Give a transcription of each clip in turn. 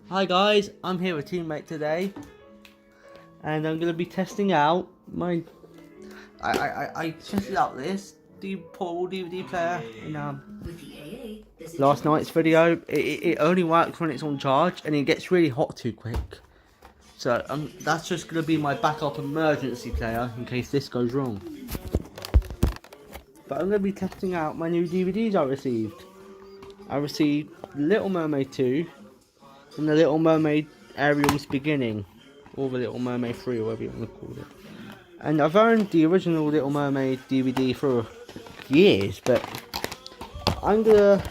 Hi guys, I'm here with teammate today, and I'm gonna be testing out my. I tested out this portable DVD player in last night's video. It only works when it's on charge, and it gets really hot too quick. So that's just gonna be my backup emergency player in case this goes wrong. But I'm gonna be testing out my new DVDs I received. I received Little Mermaid 2 and The Little Mermaid Ariel's Beginning, or The Little Mermaid 3, or whatever you want to call it. And I've owned the original Little Mermaid DVD for years, but I'm gonna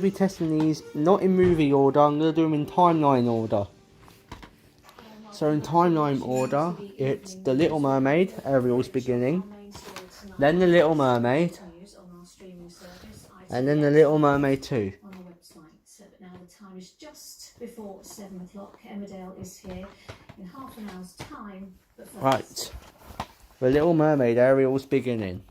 be testing these not in movie order. I'm gonna do them in timeline order. So in timeline order, it's The Little Mermaid Ariel's Beginning, then The Little Mermaid, and then The Little Mermaid 2. Now the time is just before 7 o'clock. Emmerdale is here in half an hour's time. But first... Right, The Little Mermaid Ariel's Beginning.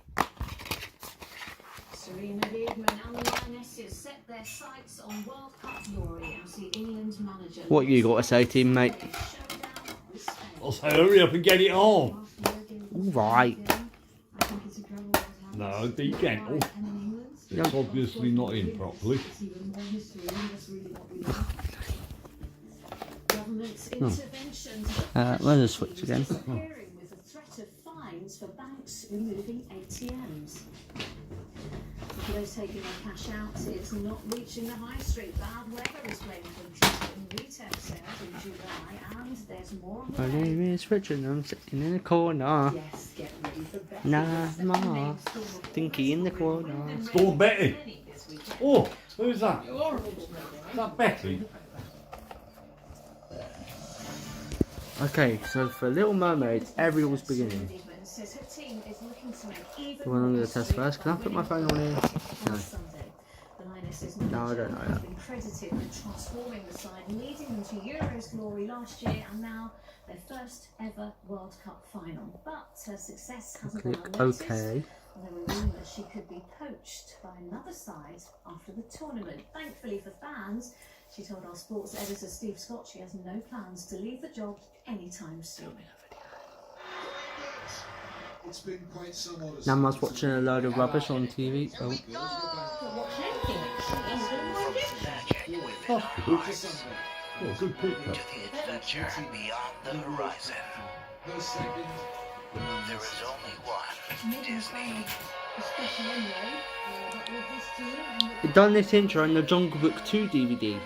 Serena Wiegman and the Lionesses set their sights on World Cup glory as the England manager. What you got to say, teammate? I'll say hurry up and get it on. Alright. No, be gentle. It's obviously not in properly. Where's the switch again? With the threat of fines for banks removing ATMs. For those taking their cash out, it's not reaching the high street. Bad weather is playing countries in retail sales in July, and there's more on the My way. name is Richard and I'm sitting in the corner. Yes, get ready for better. Nah, ma, Stinky in the corner. Storm Betty. Oh, who's that? Is that Betty? Okay, so for Little Mermaid, Ariel's Beginning. Says her team is looking to make even The one I'm going to test first. Can I put my phone on here? No. No, I don't know that. Been credited with transforming the side, leading them to Euros glory last year, and now their first ever World Cup final. But her success hasn't gone Click unnoticed. OK. And there were rumours she could be poached by another side after the tournament. Thankfully for fans, she told our sports editor Steve Scott she has no plans to leave the job anytime soon. It's been quite some odyssey. Nama's watching a load of rubbish on TV. Oh. Oh, good picture. To the adventure beyond the horizon. Her second. There is only one Disney. They've done this intro in the Jungle Book 2 DVD.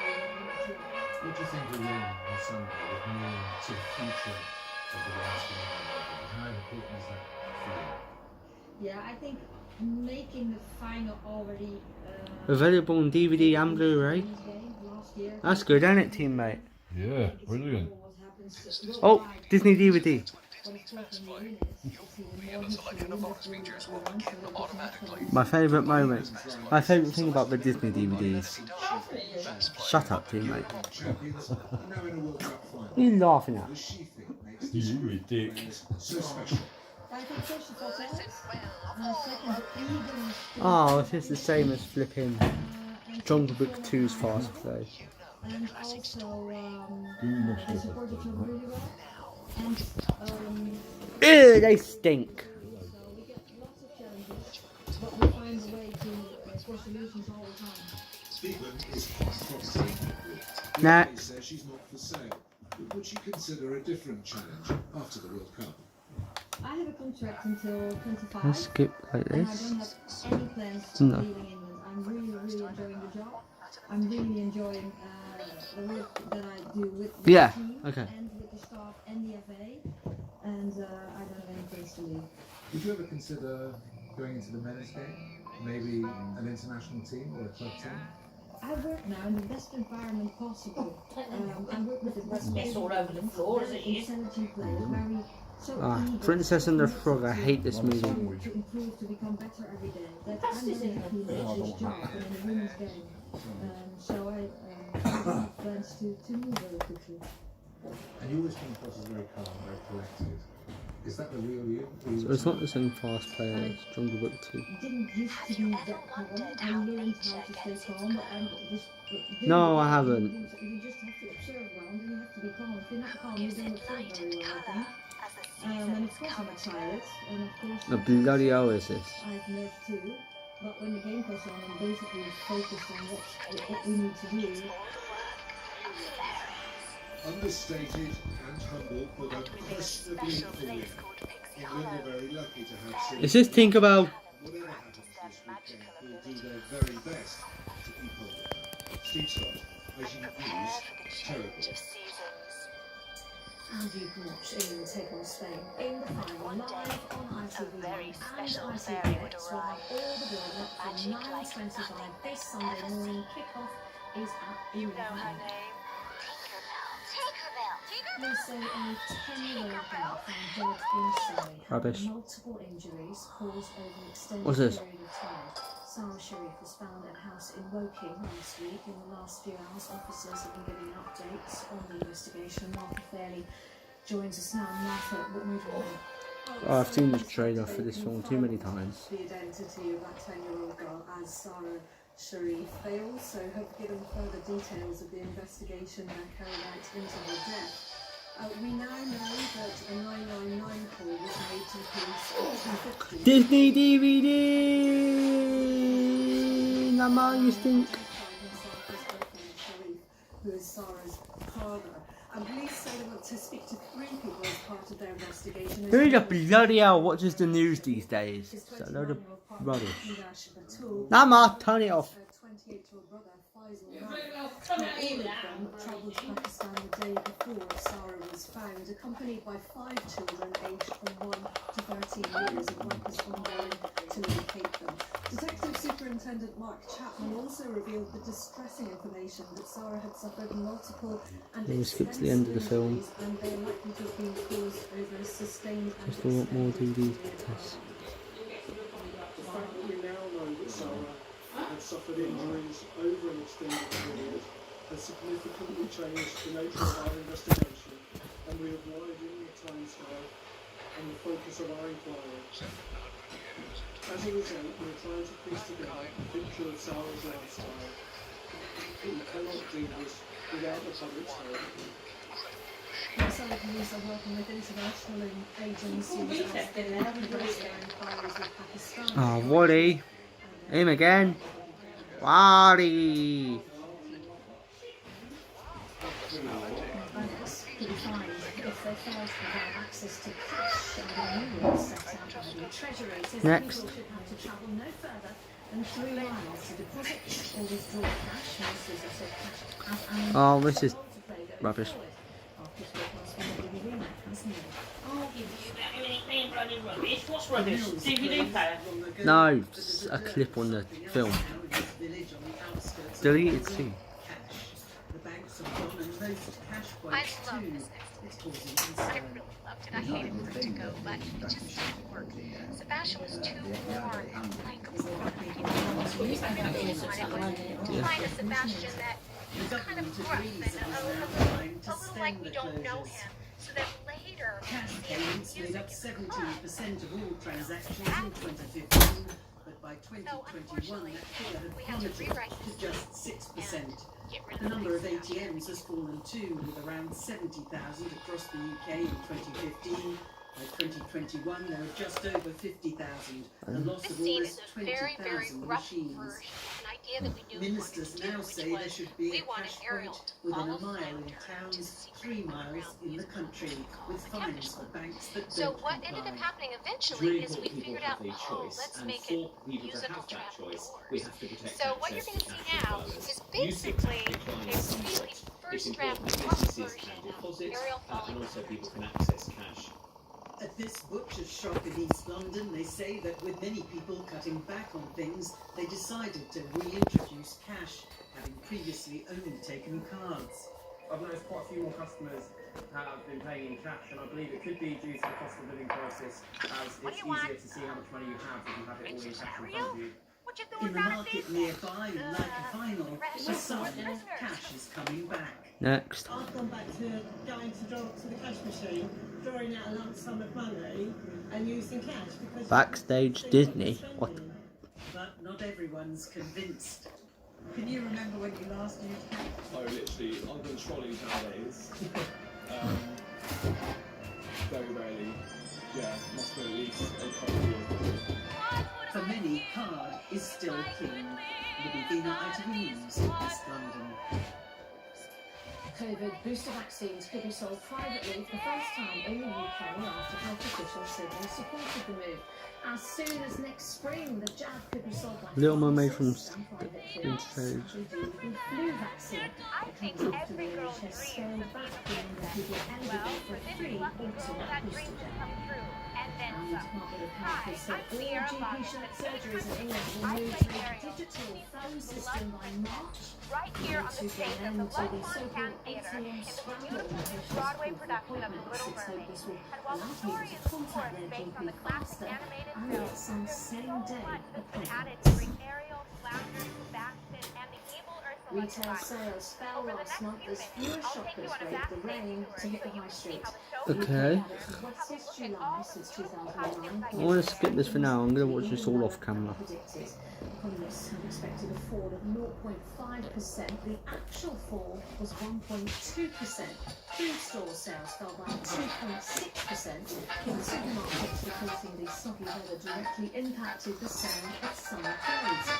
What do you think will win on Sunday with more to the future of the last game? How important is that for you? Yeah, I think making the final already Available on DVD and Blu-ray. last year. That's good, ain't it, teammate? Yeah, brilliant. Oh, Disney DVD. My favourite moment. My favourite thing about the Disney DVDs. Shut up, teammate. Now in a World Cup final, What are you laughing at? does she think makes this You tournament ridiculous. so special? I think first of all, second, even Oh, it's just the same as flipping Jungle Book 2's Fast Play. and also You they support each other really well. And Ew, they stink. so we get lots of challenges, but we find a way to for solutions all the time. Stephen is hot from St. Next. Says she's not for sale. But would she consider a different challenge after the World Cup? I have a contract until 25. Let's skip like And I this. don't have any plans to No. leaving England. I'm really enjoying the job. I'm really enjoying the work that I do with the Yeah, team okay. and with the staff and the FA. And I don't have any place to leave. Would you ever consider going into the men's game? Maybe an international team or a club team? I work now in the best environment possible. I work with the best It's all over the floor, as it is. intelligent players, very so Ah, eager Princess and the to Frog, I hate this movie. to improve, to become better every day. That I'm very happy with this job and in the women's game. So I have plans to move very quickly. And you always come across as very calm, very collected. Is that the real you? So it's not the same fast player as Jungle Book 2. It didn't used to be that calm. I learned how to stay calm, but I'm just. No, I haven't. You just have to observe well, and you have to be calm. If you're not calm, you don't observe very well, I think. And of course I'm a pilot, and of course. The bloody hell is this? I've nerves too, but when the game goes on, I'm basically focused on what we need to do. Understated and humble, but unquestionably a win. England are very lucky to have seen. Is this Tinkerbell? Whatever happens this weekend, will do their very best to keep hold of them. Steve Scott, ITV News, terrible. And you can watch England take on Spain in the final live on ITV and ITVX. We'll have all the build-up from 9:25 this Sunday morning. Kick-off is at 11. They say a 10-year-old girl found dead in Surrey had Rubbish. multiple injuries caused over an extended What's this? period of time. Sarah Sharif was found at a house in Woking last week. In the last few hours, officers have been giving updates on the investigation. Martha Fairley joins us now. Martha, what moved you on? Oh, I've seen this trailer for this film too many times. The identity of that 10-year-old girl as Sarah Sharif. They also have given further details of the investigation that carried out into her death. We now know that a 999 call was made to the police at 2:50. Disney DVD! Nama, you stink. Who is Sarah's father. And police say they want to speak to 3 people as part of their investigation. Who the bloody hell watches the news these days? It's a load of rubbish. Nama, turn it off. 28-year-old brother Faisal Malik. All of them travelled to Pakistan the day before Sarah was found, accompanied by 5 children aged from 1 to 13 years, and work is ongoing to locate them. Detective Superintendent Mark Chapman also revealed the distressing information that Sarah had suffered multiple and We'll skip to the end of the film. injuries, and they are likely to have been caused over sustained and Still want more extended DVDs period to test. The fact that we now know that Sarah had suffered injuries over an extended period has significantly changed the nature of our investigation, and we have widened the timescale and the focus of our inquiry. As a result, we are trying to piece together a picture of Sarah's lifestyle. We cannot do this without the public's help. Some police are working with international agencies as they progress their inquiries with Pakistan. Oh, Waddy. Him again. Waddy. Others could be fined if they fail to provide access to cash and the new rules set out by the Treasury. Says Next. people should have to travel no further than 3 miles to deposit or withdraw cash. Ministers have said cash as an Oh, this is multiplier going rubbish. forward. After it was from the remake, hasn't it? What's rubbish? DVD player? No, it's a clip on the film. Deleted scene. The banks have gone and most cash I quotes love too. this It's causing I concern. really loved it. I hated for it to go, but it just didn't work. Sebastian was too warm and likable. Find a Sebastian that is kind of gruff and a little like we don't know him. So that later we Cash see him in payments made music up in the club. 17% of all transactions in 2015, but by 2021 that figure we had have to plummeted rewrite to history just 6%. Get rid The of number of things. ATMs has fallen too, with around 70,000 across the UK in 2015. By 2021, there are just over 50,000, a loss This of scene almost is a very, very 20,000 rough machines. version, an idea that we knew we Ministers wanted to do, now which say there was should be we a wanted cash Ariel point to within follow a mile in Flounder to towns secret 3 miles underground in the music country, with fines for banks that So don't what ended up comply. happening It's eventually really is we important people figured have out, a oh, choice, let's and make for it people to musical have that trap choice, doors. we have to protect So what you're access going to to see cash now as well as is use it basically to decline a some really of it. It's first draft important that rough businesses version can of deposit Ariel and falling also from people the can access cash. At this butcher's shop in East London, they say that with many people cutting back on things, they decided to reintroduce cash, having previously only taken cards. I've noticed quite a few more customers have been paying in cash, and I believe it could be due to the cost of living crisis, as it's easier to see how much money you have if you have it all in cash in front of you. In the market nearby, like a final, for some, cash is coming back. Next. I've gone back to going to the cash machine, drawing out a lump sum of money and using cash because Backstage Disney. What? But not everyone's convinced. Can you remember when you last used cash? Oh, literally, other than trolleys nowadays. Very rarely. Yeah, must be at least a couple of years. For many, card is still king. Living out of news in East London. COVID booster vaccines could be sold privately for the first time in the UK after health officials said they supported the move. As soon as next spring, the jab could be sold by Little Mermaid from private Stage. flu vaccine. It comes after the NHS scaled back the number of people eligible for a free autumn booster jab. And the Department of Health has said all GP surgeries in England will move to a digital phone system by March. Right here on the stage of the Ludlow Amphitheatre in the new Broadway production of The Little Mermaid. And while the story is of course based on the classic animated film, there's so much that's been added to bring Ariel, Flounder, Sebastian, and the evil Ursula to Retail life. sales fell Over the last next month few as minutes, fewer I'll take shoppers you on a wait for backstage rain tour to hit so the you high can see street. how the show Okay. Its wettest July since 2009. I want to skip this for now. I'm going to watch this all off camera. Predicted. Economists have expected a fall of 0.5%. The actual fall was 1.2%. Food store sales fell by 2.6%. With supermarkets reporting the soggy weather directly impacted the sale of summer clothes.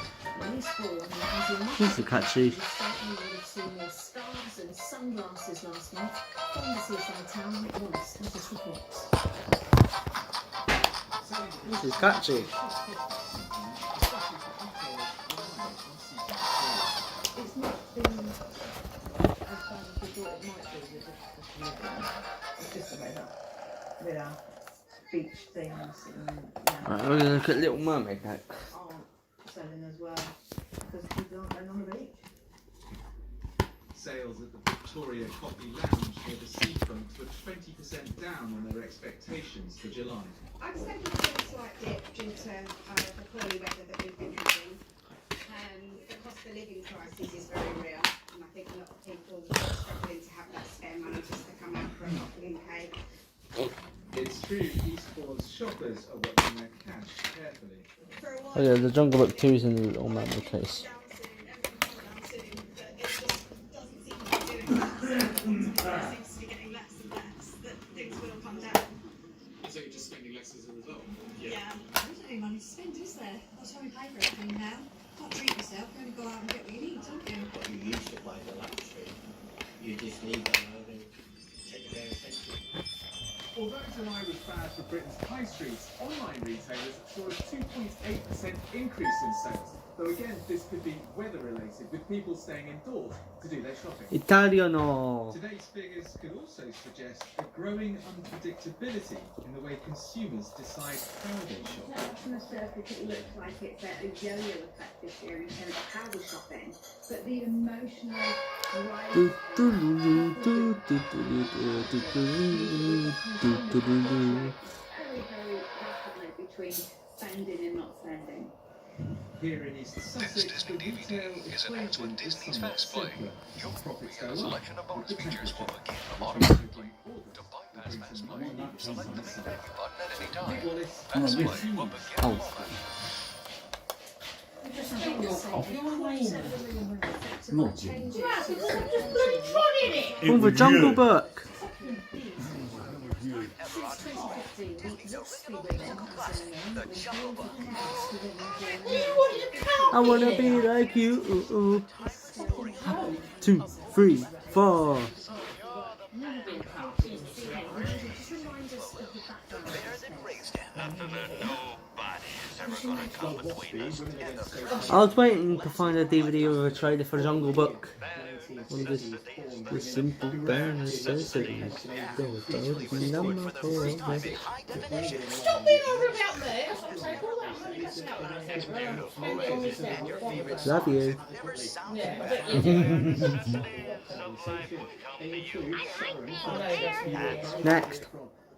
Many stores This is catchy. would have seen more scarves and sunglasses last month. From the seaside town, Wallace has this report. This is catchy. It's not been as bad as we thought it might be with the It's just a bit up with our beach things and Right, we're going to look at Little Mermaid next. aren't selling as well because people aren't going on the beach. Sales at the Victoria Coffee Lounge near the seafront were 20% down on their expectations for July. I'd say we've seen a slight dip due to the poorly weather that we've been having. The cost of living crisis is very real, and I think a lot of people are struggling to have that spare money just to come out for a coffee and cake. It's true, Eastbourne's shoppers are watching their cash carefully. Oh yeah, the Jungle Book 2 is in the Little Mermaid case. So you're just spending less as a result? Yeah. There isn't any money to spend, is there? That's how we pay for everything now. Can't treat yourself, you only go out and get what you need, don't you? What you used to buy the luxury, you just leave them over and take their attention. Although July was bad for Britain's high streets, online retailers saw a 2.8% increase in sales. Though again, this could be weather related, with people staying indoors to do their shopping. Italiano. Today's figures could also suggest a growing unpredictability in the way consumers decide how they shop. From the surface, it looks like it's a yo-yo effect this year in terms of how we're shopping, but the emotional rise very rapidly between spending and not spending. Here in East Sussex, the retail is equation is somewhat simpler. Profits go up with the temperature. To bypass fast money, select the main menu button at any time. Fast money will begin. Oh, the Jungle Book. I wanna be like you. 2, 3, 4. I was waiting to find a DVD or a trailer for Jungle Book. on this simple bare necessities. Stop being over about me. That's what I'm saying. All that money cussing out like that. Spend it on yourself. Love you. Yeah, I bet you do. Next.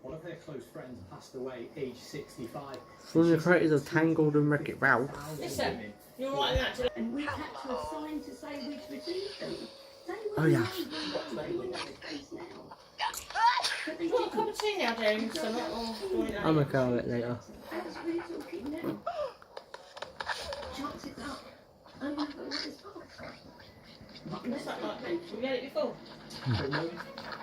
One of her close friends passed away, aged 65. From the creators of Tangled and Wreck-It Ralph. Listen, you're writing that to And we had to assign to say we'd received them. They Oh, were yeah. now. But they you want a didn't. cup of tea now, Darren? So I'm not all doing that. I'm gonna go it later. As we're talking now. Chances up. I'm not going to this box. What's that like then? Have you had it before? But no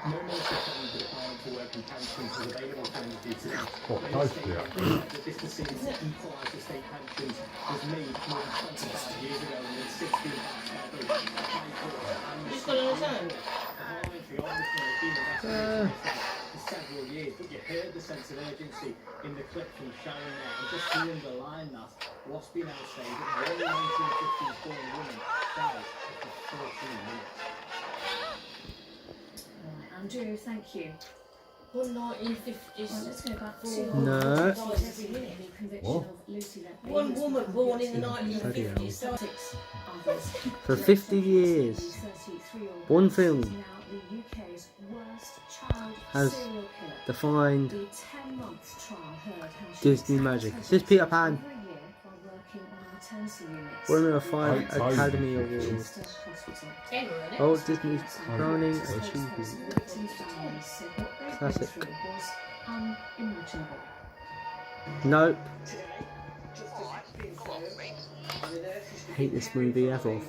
minister found the Department for Work and Pensions was available for energy today. What toast do you have? That this decision to equalise the state pensions was made more than 25 years ago and it's 16 You just got it on its own? for several years, but you heard the sense of urgency in the clip from Sharon there, and just to underline that, Waspie now say that one 1950s born woman died after 14 minutes. Andrew, thank you. One 1950s. Well, let's go back to No. the conviction What? of Lucy Ledley. One woman born in the 1950s. 6 others. For 50 years. 33-year-old One is film now the UK's worst child has serial killer. defined The 10-month trial heard how she Disney attacked magic. her This is Peter victims Pan. over a year while working on maternity units. Winner of 5 Outside. Academy Awards. Chester Hospital. Walt Disney's crowning achievement. Victims' families said what they'd been Classic. through was unimaginable. Nope. Hate this movie ever.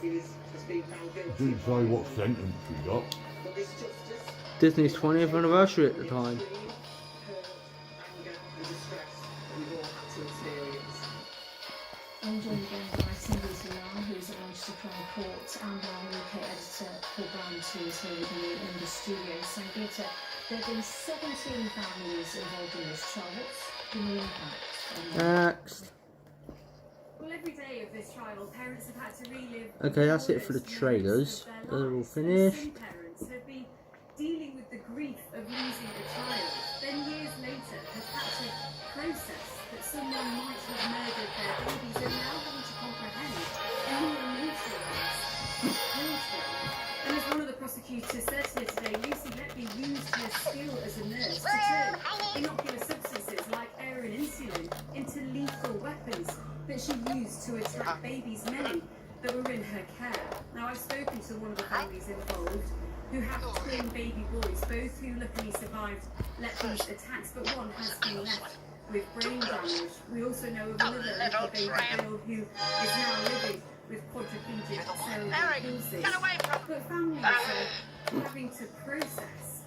Didn't say what sentence we got. Disney's 20th anniversary at the time. I'm joined again by Cindy Zilar, who is arranged to play court, and our UK editor Paul Brown, who is here with me in the studio. Sangeeta, there have been 17 families involved in this trial. What's been the impact on them? Next. Well, every day of this trial, parents have had to relive. Okay, that's it for the trailers. They're all finished. Some parents have been dealing with the grief of losing a child. Then years later, have had to process that someone might have murdered their babies and now having to comprehend any emotional and as one of the prosecutors said here today, Lucy Ledley used her skill as a nurse to turn innocuous substances like air and insulin into lethal weapons that she used to attack babies, many that were in her care. Now, I've spoken to one of the families involved who have twin baby boys, both who luckily survived Ledley's attacks, but one has been left with brain damage. We also know of another little baby girl who is now living with quadriplegic cerebral palsy. But families are having to process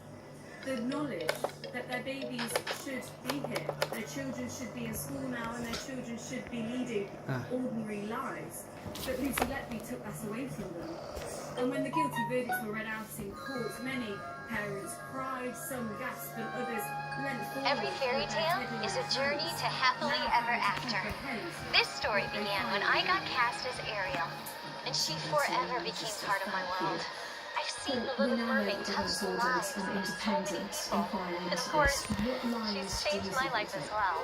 the knowledge that their babies should be here. Their children should be in school now and their children should be leading ordinary lives. But Lucy Ledley took that away from them. And when the guilty verdicts were read out in court, many parents cried, some gasped, and others leant forward. Every fairy tale is a journey to happily ever after. This story began when I got cast as Ariel, and she forever became part of my world. I've seen the Little Mermaid touch the lives of so many people, and of course, she's changed my life as well.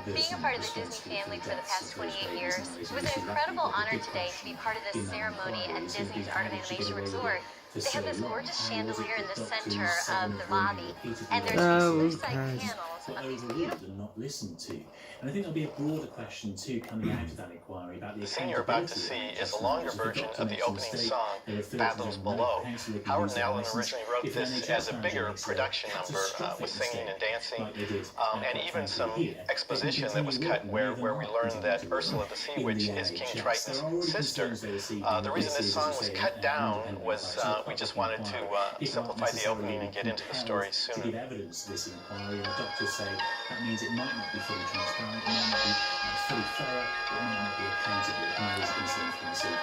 Being a part of the Disney family for the past 28 years, it was an incredible honor today to be part of this ceremony at Disney's Art of Animation Resort. They have this gorgeous chandelier in the center of the lobby, and there's these ringside panels of these beautiful... and not listened to. And I think there'll be a broader question too coming out of that inquiry about the scene you're about to see is a longer version of the opening song, Fathoms Below. Howard and Alan originally wrote this as a bigger production number with singing and dancing, and even some exposition that was cut where we learned that Ursula the Sea Witch is King Triton's sister. The reason this song was cut down was we just wanted to simplify the opening and get into the story sooner. To give evidence to this inquiry, and the doctors say that means it might not be fully transparent, it might not be fully thorough, it might not be accountable. It might be incident from this evening.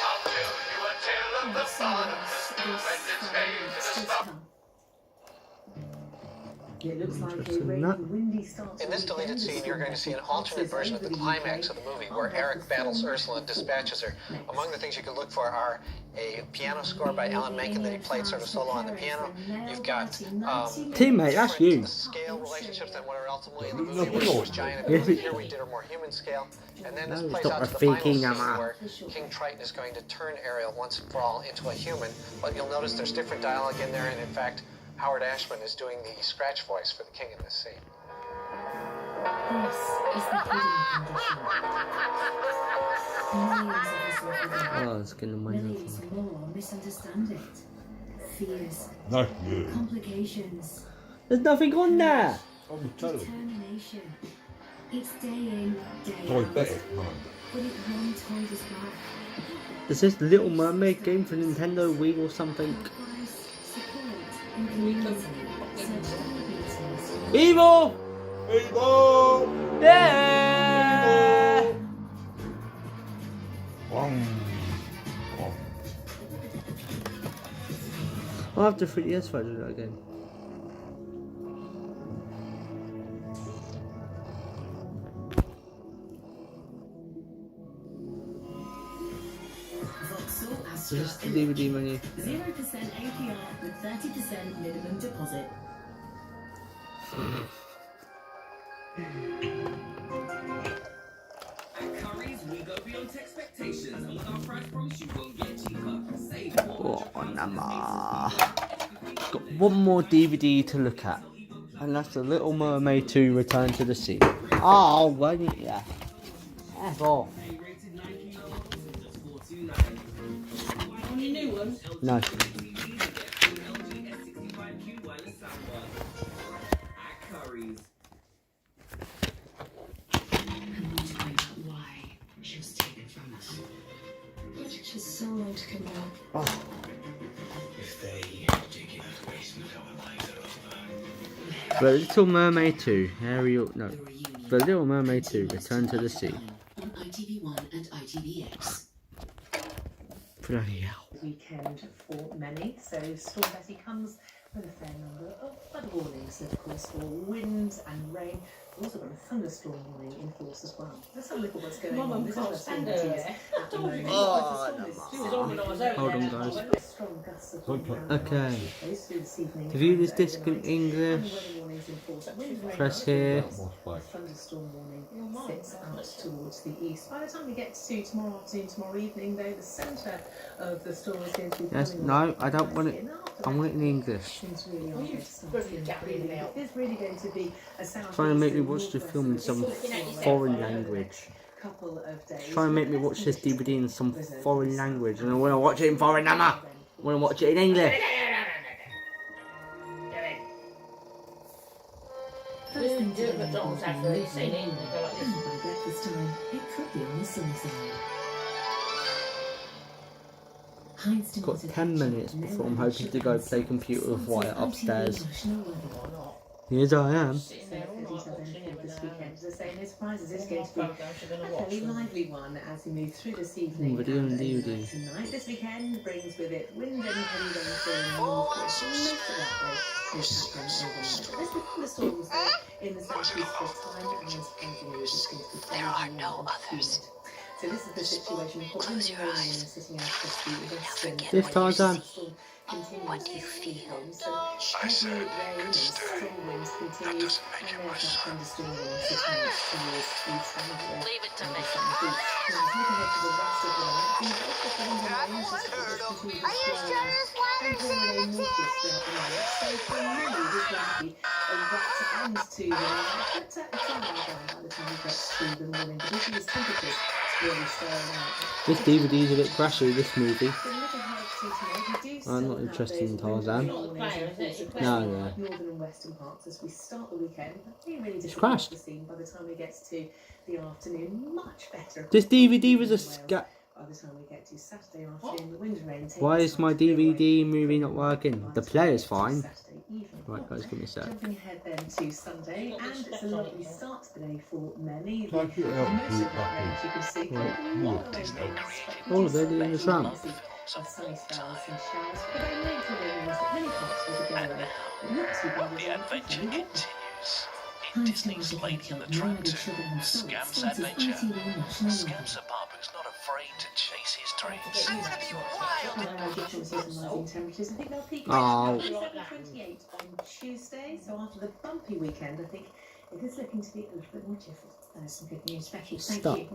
I'll tell you a tale of the bottom, when it's made to the top. It looks like a Interesting, rainy, that. windy start to In this the weekend. deleted scene, The you're going to see an alternate version of the climax of the movie, where Eric battles Ursula and dispatches her. Among the things you can look for are a piano score by Alan Menken that he played sort of solo on the piano. You've got Teammate, that's you. scale relationships that were ultimately in the movie, where she was giant in the movie. Here we did a more human scale. And then this No, plays stop out to the faking, final scene Emma. where King Triton is going to turn Ariel once and for all into a human. But you'll notice there's different dialogue in there, and in fact, Howard Ashman is doing the scratch voice for the king in this scene. This is the hidden condition. Millions of us live with it. Oh, it's gonna mind Millions more misunderstand it. Fears, No, yeah. complications, There's nothing on there. On the telly. determination. It's day in, day out. Diabetic, man. But it won't hold us back. Is this Little Mermaid game for Nintendo Wii or something? Advice, support, and community. Such diabetes. Evil! Evil! Yeah! I'll have the 3DS version of that again. Is this the DVD menu? 0% APR with 30% minimum deposit. At Curry's, we go beyond expectations, and with our price promise, you won't get cheaper. Save Got one more DVD to look at, and that's The Little Mermaid 2: Return to the Sea. Oh, why didn't you? F off. On your new one? No. Why she was taken from us. She's so long to come back. Oh. If they dig in the basement, our lives are over. The Little Mermaid 2, Ariel. No. The Little Mermaid 2: Return to the Sea. On ITV1 and ITVX. Bloody hell. Weekend for many, so Storm Betty comes with a fair number of flood warnings, of course, for wind and rain. We've also got a thunderstorm warning in force as well. Let's have a look at what's going on. This is where Storm Betty is at the moment. Hold on, guys. Strong gusts of wind around Okay. the coast through this evening To view this and disc in overnight. English, And weather warnings in force. Wind, rain, press and here. thunderstorm warning sits out towards the east. By the time we get to tomorrow afternoon, tomorrow evening, though, the centre of the storm is going to be Yes, coming no, up. I don't want it. I want it in English. Things really are going to start to improve. There's really going to be a south Trying to make me watch the film in some foreign language. couple of days. Trying to make me watch this DVD in some foreign language, and I want to watch it in foreign Emma. I want to watch it in English. First thing to do, McDonald's after it's seen in, they go like this. By breakfast time, it could be on the sunny side. Heinz Got 10 minutes before I'm hoping to go play computer with Wyatt upstairs. Yes, I am. This weekend, as I say, no surprises. It's going to be a fairly lively one as we move through this evening. Video and and DVD. tonight, this weekend brings with it wind and heavy rainfall. Most of that day is happening overnight. There's the thunderstorms though in the southeast for time, and unsurprisingly, it's going to be there are no others. So this is the situation. Close your eyes. Sitting out across the western. This Tarzan. What do you feel? So heavy rain and strong winds continues, and there's that thunderstorm warning sitting out towards the south. Leave it to me. Now, as we can get to the rest of the night, the rest of the wind and rain is just continue to swell out and bring a northeast throughout the night. So for many, this is going to be a wet end to the night, but it's all right down by the time we get to the morning. But if these temperatures really swell out. This DVD is a bit crashy, this movie. So look ahead to tonight. We do I'm not interested in Tarzan. No, yeah. Northern and western parts as we start the weekend. Really crashed. difficult to see by the time we get to the afternoon. Much better. This DVD was a scat. By the time we get to Saturday afternoon, the wind and rain takes Why is my us to the DVD movie not working? The player's fine. Saturday evening. Right, guys, give me a sec. Jumping ahead then to Sunday, and it's a lovely start to the day for many. Take it out and Most put of it that back range you can see Right. coming all the way Disney north, created Oh, but they're doing the tram. of sunny spells and showers, but only including those that many parts of the getaway. But not too bad The as adventure well. continues in Disney's Lady and the Tramp 2, Scamp's Adventure. Scamp's a pup who's not afraid to chase his dreams. I want to be wild! Differences in rising temperatures. I think they'll peak Oh. at 27.28 on Tuesday, so after the bumpy weekend, I think it is looking to be a little bit more cheerful. That is some good news. Becky, thank Stop. you.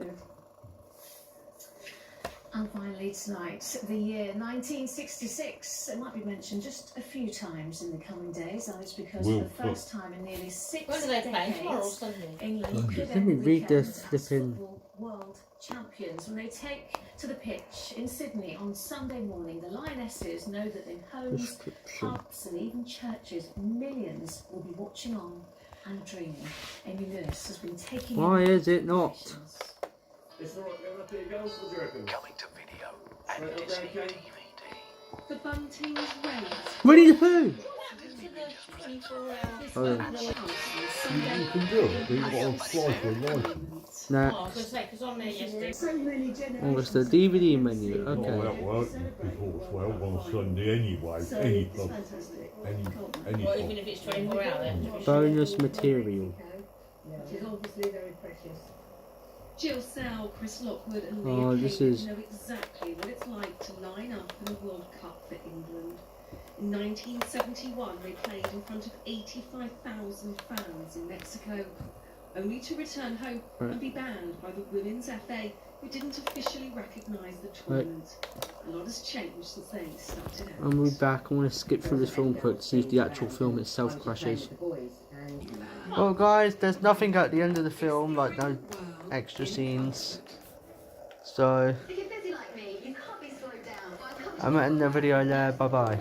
And finally tonight, the year 1966. It might be mentioned just a few times in the coming days. That is because for the first time in nearly 6 When do they play? Tomorrow or decades, Sunday? England could Let me end the read the weekend as flipping. football world champions. When they take to the pitch in Sydney on Sunday morning, the Lionesses know that in homes, Description. pubs and even churches, millions will be watching on and dreaming. Amy Lewis has been taking Why in is it not? It's alright, we're up here, girls. What do you reckon? Coming to video and Right, Disney okay. DVD. The Buntings race. Winnie the Pooh! You can do it, but you've got to apply for a license. Nah. Oh, I was going to say, because I'm there yesterday. So many generations. Oh, it's the DVD menu. Not Okay. that work before 12 on Sunday anyway. So Any it's club, fantastic. any Well, club. even if it's 24 hours then. Bonus material. Which is obviously very precious. Jill Sell, Chris Lockwood and Oh, Leah this Kane is- know exactly what it's like to line up in a World Cup for England. In 1971, they played in front of 85,000 fans in Mexico, only to return home and be banned by the Women's FA, who didn't officially recognise the tournament. A lot has changed since they started out. I'm be back. I want to skip through this film quick to see if the actual film itself crashes. Well, guys, there's nothing at the end of the film, like no extra scenes. So, If you're busy like me, you can't be slowed down. I'm ending the video there. Bye bye.